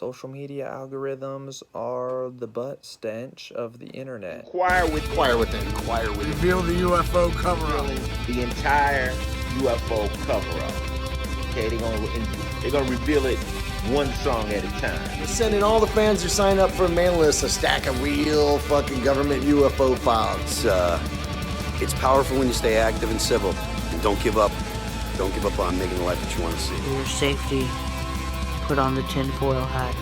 Social media algorithms are the butt stench of the internet. Inquire within. Reveal the UFO cover-up. The entire UFO cover-up. Okay, they're gonna reveal it one song at a time. We're sending all the fans who sign up for a mailing list a stack of real fucking government UFO files. It's powerful when you stay active and civil. And don't give up. Don't give up on making the life that you want to see. For your safety, put on the tinfoil hat.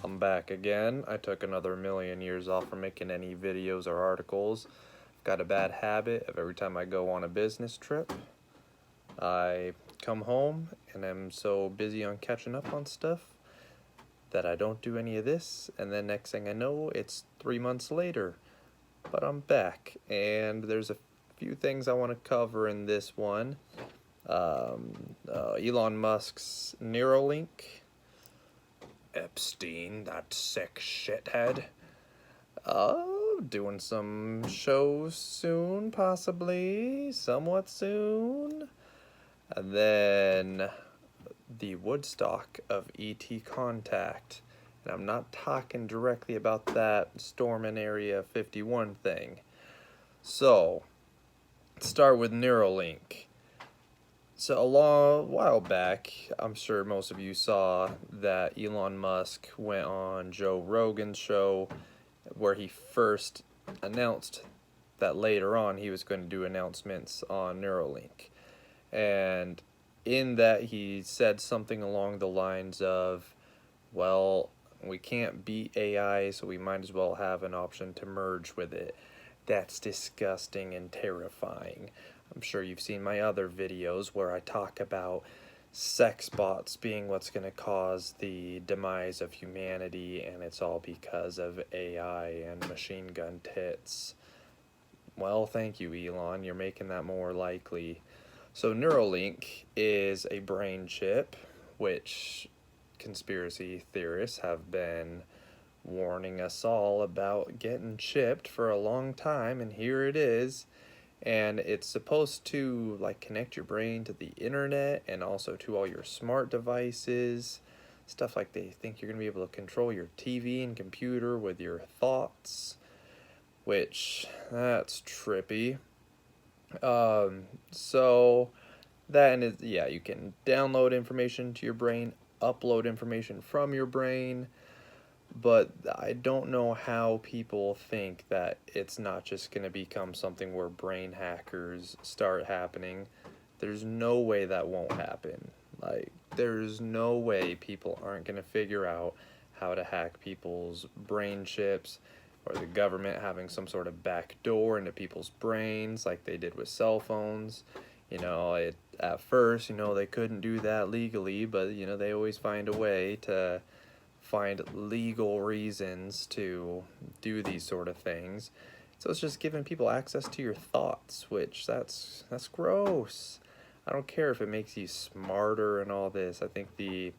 I'm back again. I took another million years off from making any videos or articles. I've got a bad habit of every time I go on a business trip, I come home and I'm so busy on catching up on stuff that I don't do any of this, and then next thing I know, it's 3 months later. But I'm back, and there's a few things I want to cover in this one. Elon Musk's Neuralink, Epstein, that sick shithead, doing some shows soon, possibly, somewhat soon, and then the Woodstock of ET Contact. And I'm not talking directly about that storming Area 51 thing. So, let's start with Neuralink. So a while back, I'm sure most of you saw that Elon Musk went on Joe Rogan's show where he first announced that later on he was going to do announcements on Neuralink. And in that he said something along the lines of, well, we can't beat AI, so we might as well have an option to merge with it. That's disgusting and terrifying. I'm sure you've seen my other videos where I talk about sex bots being what's going to cause the demise of humanity, and it's all because of AI and machine gun tits. Well, thank you, Elon. You're making that more likely. So Neuralink is a brain chip, which conspiracy theorists have been warning us all about getting chipped for a long time, and here it is. And it's supposed to like connect your brain to the internet and also to all your smart devices. Stuff like they think you're going to be able to control your TV and computer with your thoughts, which that's trippy. So that is, yeah, you can download information to your brain, upload information from your brain, but I don't know how people think that it's not just going to become something where brain hackers start happening. There's no way that won't happen. Like, there's no way people aren't going to figure out how to hack people's brain chips, or the government having some sort of back door into people's brains like they did with cell phones. You know, at first, you know, they couldn't do that legally, but, you know, they always find a way to find legal reasons to do these sort of things. So it's just giving people access to your thoughts, which that's gross. I don't care if it makes you smarter and all this. I think the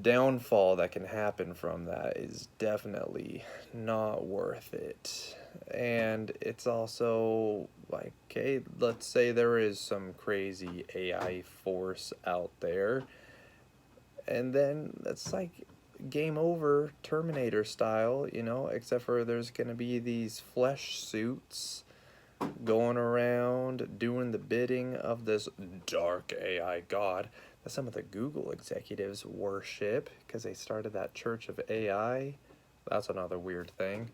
downfall that can happen from that is definitely not worth it. And it's also like, okay, let's say there is some crazy AI force out there, and then that's like game over, Terminator style, you know, except for there's going to be these flesh suits going around doing the bidding of this dark AI god that some of the Google executives worship because they started that church of AI. That's another weird thing.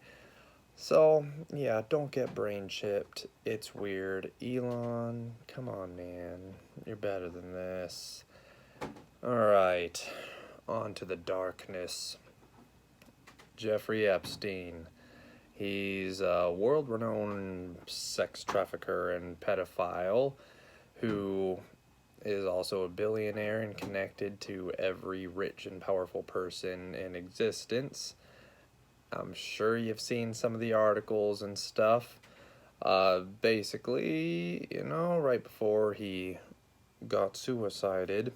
So, yeah, don't get brain chipped. It's weird. Elon, come on, man. You're better than this. Alright, on to the darkness. Jeffery Epstein. He's a world-renowned sex trafficker and pedophile who is also a billionaire and connected to every rich and powerful person in existence. I'm sure you've seen some of the articles and stuff. Basically, you know, right before he got suicided,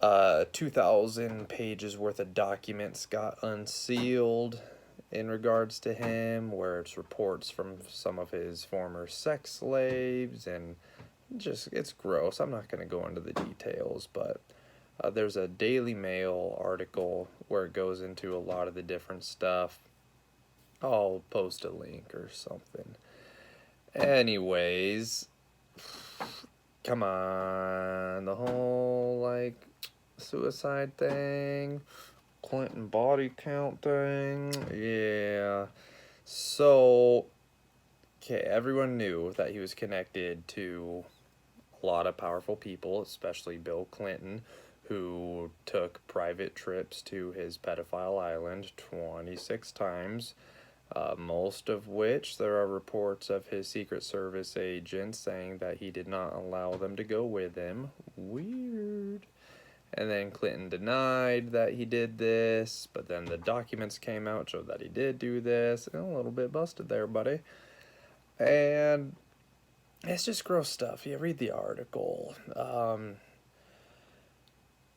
2,000 pages worth of documents got unsealed in regards to him, where it's reports from some of his former sex slaves and it's gross. I'm not going to go into the details, but there's a Daily Mail article where it goes into a lot of the different stuff. I'll post a link or something. Anyways, come on, the whole, like, suicide thing, Clinton body count thing, yeah. So, okay, everyone knew that he was connected to a lot of powerful people, especially Bill Clinton, who took private trips to his pedophile island 26 times. Most of which there are reports of his Secret Service agents saying that he did not allow them to go with him. Weird. And then Clinton denied that he did this, but then the documents came out, showed that he did do this. A little bit busted there, buddy. And it's just gross stuff. Yeah, read the article.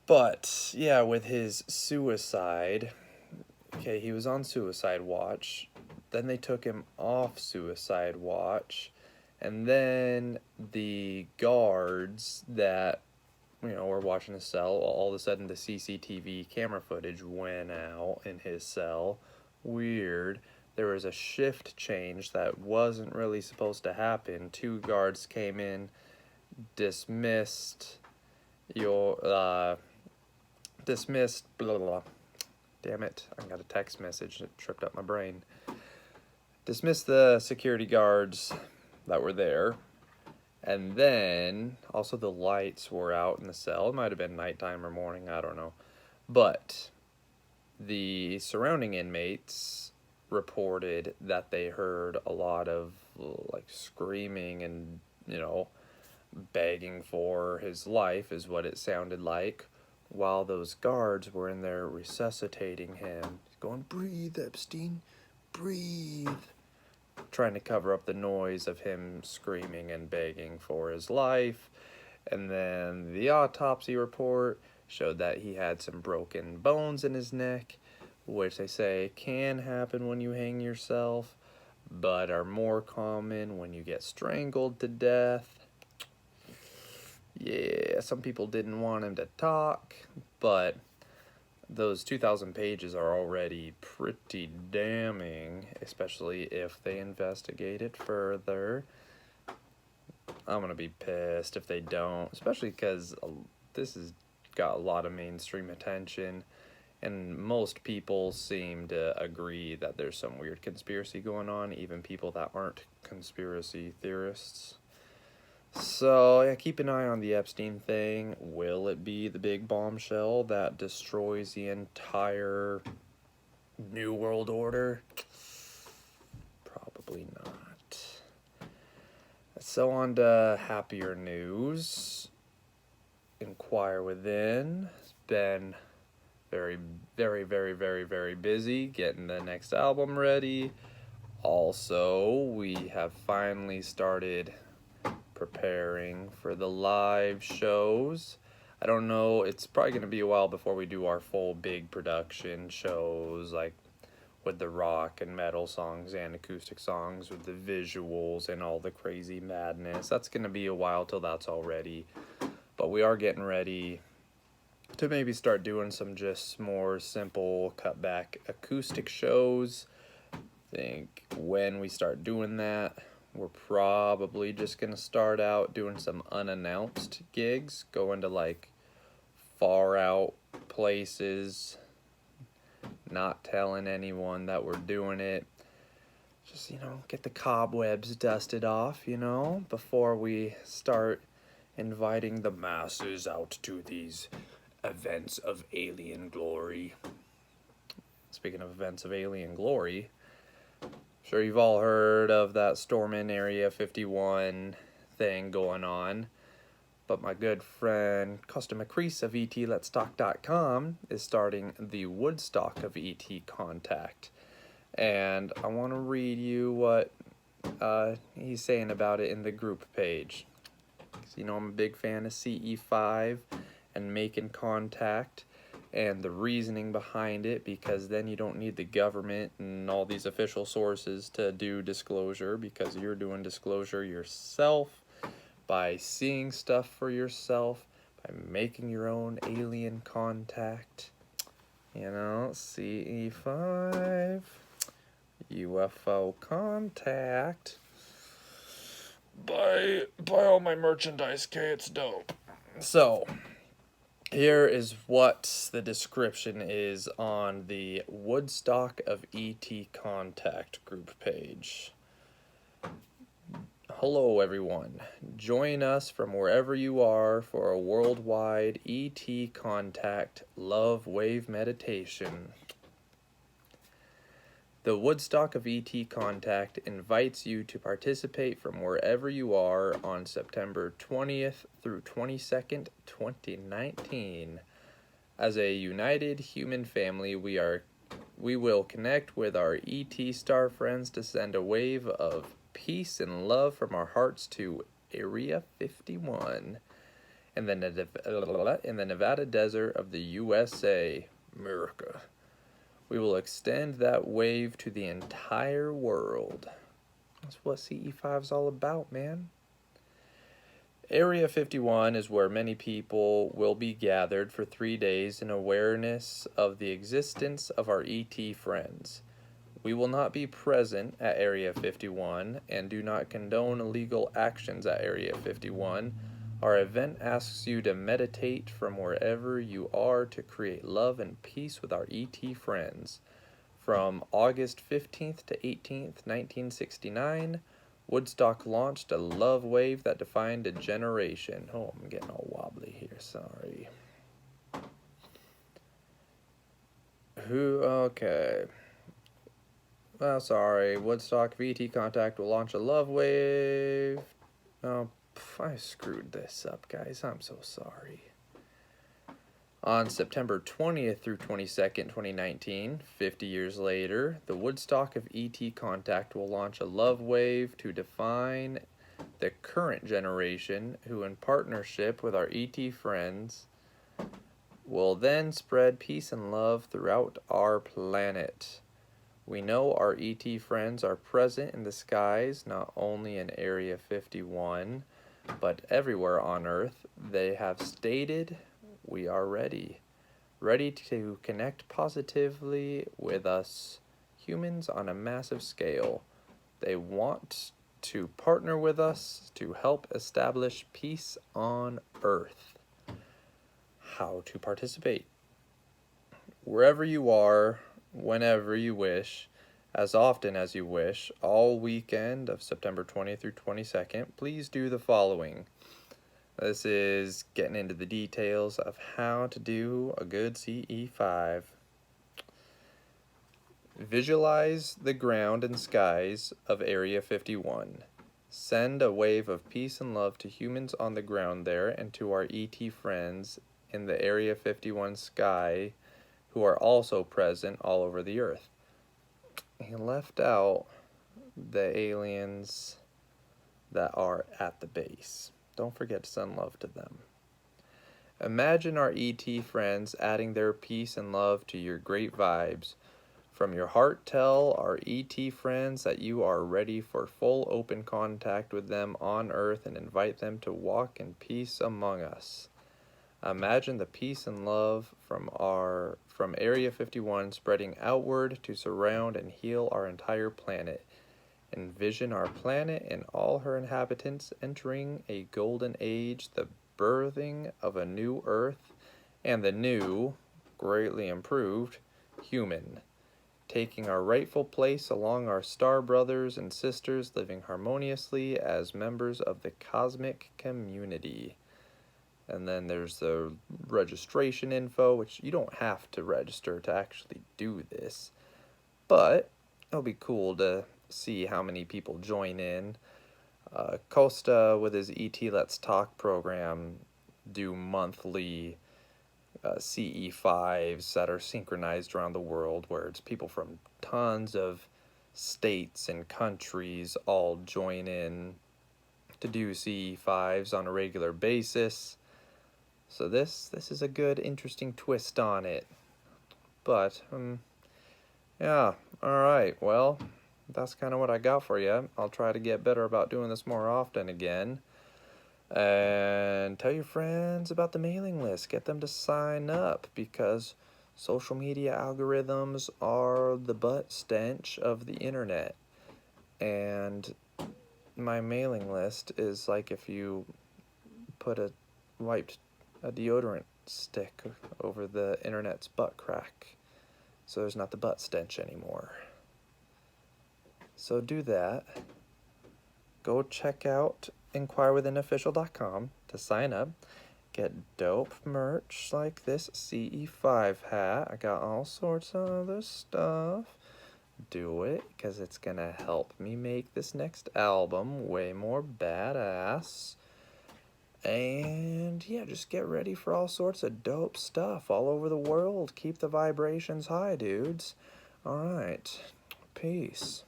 But, yeah, with his suicide, okay, he was on suicide watch. Then they took him off suicide watch. And then the guards that, were watching his cell, all of a sudden the CCTV camera footage went out in his cell. Weird. There was a shift change that wasn't really supposed to happen. 2 guards came in, dismissed blah, blah, blah. Damn it, I got a text message that tripped up my brain. Dismissed the security guards that were there. And then, also the lights were out in the cell. It might have been nighttime or morning, I don't know. But the surrounding inmates reported that they heard a lot of, like, screaming and, begging for his life is what it sounded like, while those guards were in there resuscitating him, going, "Breathe, Epstein, breathe," trying to cover up the noise of him screaming and begging for his life. And then the autopsy report showed that he had some broken bones in his neck, which they say can happen when you hang yourself, but are more common when you get strangled to death. Yeah, some people didn't want him to talk, but those 2,000 pages are already pretty damning, especially if they investigate it further. I'm gonna be pissed if they don't, especially because this has got a lot of mainstream attention, and most people seem to agree that there's some weird conspiracy going on, even people that aren't conspiracy theorists. So, yeah, keep an eye on the Epstein thing. Will it be the big bombshell that destroys the entire New World Order? Probably not. So, on to happier news. Inquire Within has been very, very, very, very, very busy getting the next album ready. Also, we have finally started preparing for the live shows. I don't know, it's probably going to be a while before we do our full big production shows, like with the rock and metal songs and acoustic songs, with the visuals and all the crazy madness. That's going to be a while till that's all ready. But we are getting ready to maybe start doing some just more simple cutback acoustic shows. I think when we start doing that, we're probably just going to start out doing some unannounced gigs, going to like far out places, not telling anyone that we're doing it. Just, get the cobwebs dusted off, before we start inviting the masses out to these events of alien glory. Speaking of events of alien glory, sure you've all heard of that Stormin Area 51 thing going on, but my good friend Costa McCrease of ETLet'sTalk.com is starting the Woodstock of ET Contact, and I want to read you what he's saying about it in the group page. I'm a big fan of CE5 and making contact, and the reasoning behind it, because then you don't need the government and all these official sources to do disclosure, because you're doing disclosure yourself by seeing stuff for yourself, by making your own alien contact. You know, CE5, UFO contact. Buy all my merchandise, okay? It's dope. So, here is what the description is on the Woodstock of ET Contact group page. Hello everyone. Join us from wherever you are for a worldwide ET Contact love wave meditation. The Woodstock of ET Contact invites you to participate from wherever you are on September 20th through 22nd, 2019. As a united human family, we will connect with our ET star friends to send a wave of peace and love from our hearts to Area 51 in the Nevada desert of the USA, America. We will extend that wave to the entire world. That's what CE5 is all about, man. Area 51 is where many people will be gathered for 3 days in awareness of the existence of our ET friends. We will not be present at Area 51 and do not condone illegal actions at Area 51. Our event asks you to meditate from wherever you are to create love and peace with our ET friends. From August 15th to 18th, 1969, Woodstock launched a love wave that defined a generation. Oh, I'm getting all wobbly here, sorry. Okay. Well, sorry. Woodstock of ET Contact will launch a love wave. Oh, I screwed this up, guys. I'm so sorry. On September 20th through 22nd, 2019, 50 years later, the Woodstock of ET Contact will launch a love wave to define the current generation, who in partnership with our ET friends will then spread peace and love throughout our planet. We know our ET friends are present in the skies, not only in Area 51, but everywhere on Earth. They have stated, we are ready to connect positively with us humans on a massive scale. They want to partner with us to help establish peace on Earth. How to participate? Wherever you are, whenever you wish, as often as you wish, all weekend of September 20th through 22nd, please do the following. This is getting into the details of how to do a good CE5. Visualize the ground and skies of Area 51. Send a wave of peace and love to humans on the ground there and to our ET friends in the Area 51 sky who are also present all over the Earth. He left out the aliens that are at the base. Don't forget to send love to them. Imagine our ET friends adding their peace and love to your great vibes. From your heart, tell our ET friends that you are ready for full open contact with them on Earth and invite them to walk in peace among us. Imagine the peace and love from Area 51 spreading outward to surround and heal our entire planet. Envision our planet and all her inhabitants entering a golden age, the birthing of a new Earth, and the new, greatly improved, human, taking our rightful place along our star brothers and sisters, living harmoniously as members of the cosmic community. And then there's the registration info, which you don't have to register to actually do this, but it'll be cool to see how many people join in. Costa, with his ET Let's Talk program, do monthly CE5s that are synchronized around the world, where it's people from tons of states and countries all join in to do CE5s on a regular basis. So this is a good, interesting twist on it. But, yeah, alright, well, that's kind of what I got for you. I'll try to get better about doing this more often again. And tell your friends about the mailing list. Get them to sign up, because social media algorithms are the butt stench of the internet. And my mailing list is like if you wiped a deodorant stick over the internet's butt crack. So there's not the butt stench anymore. So do that. Go check out inquirewithinofficial.com to sign up. Get dope merch like this CE5 hat. I got all sorts of other stuff. Do it, because it's gonna help me make this next album way more badass. And yeah, just get ready for all sorts of dope stuff all over the world. Keep the vibrations high, dudes. Alright, peace.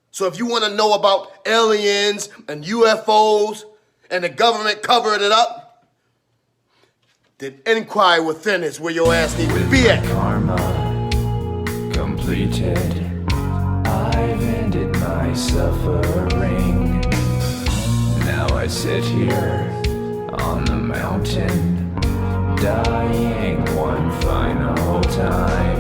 So if you want to know about aliens and UFOs and the government covering it up, then Inquire Within is where your ass needs to be at. Karma completed. I've ended my suffering. Now I sit here on the mountain, dying one final time.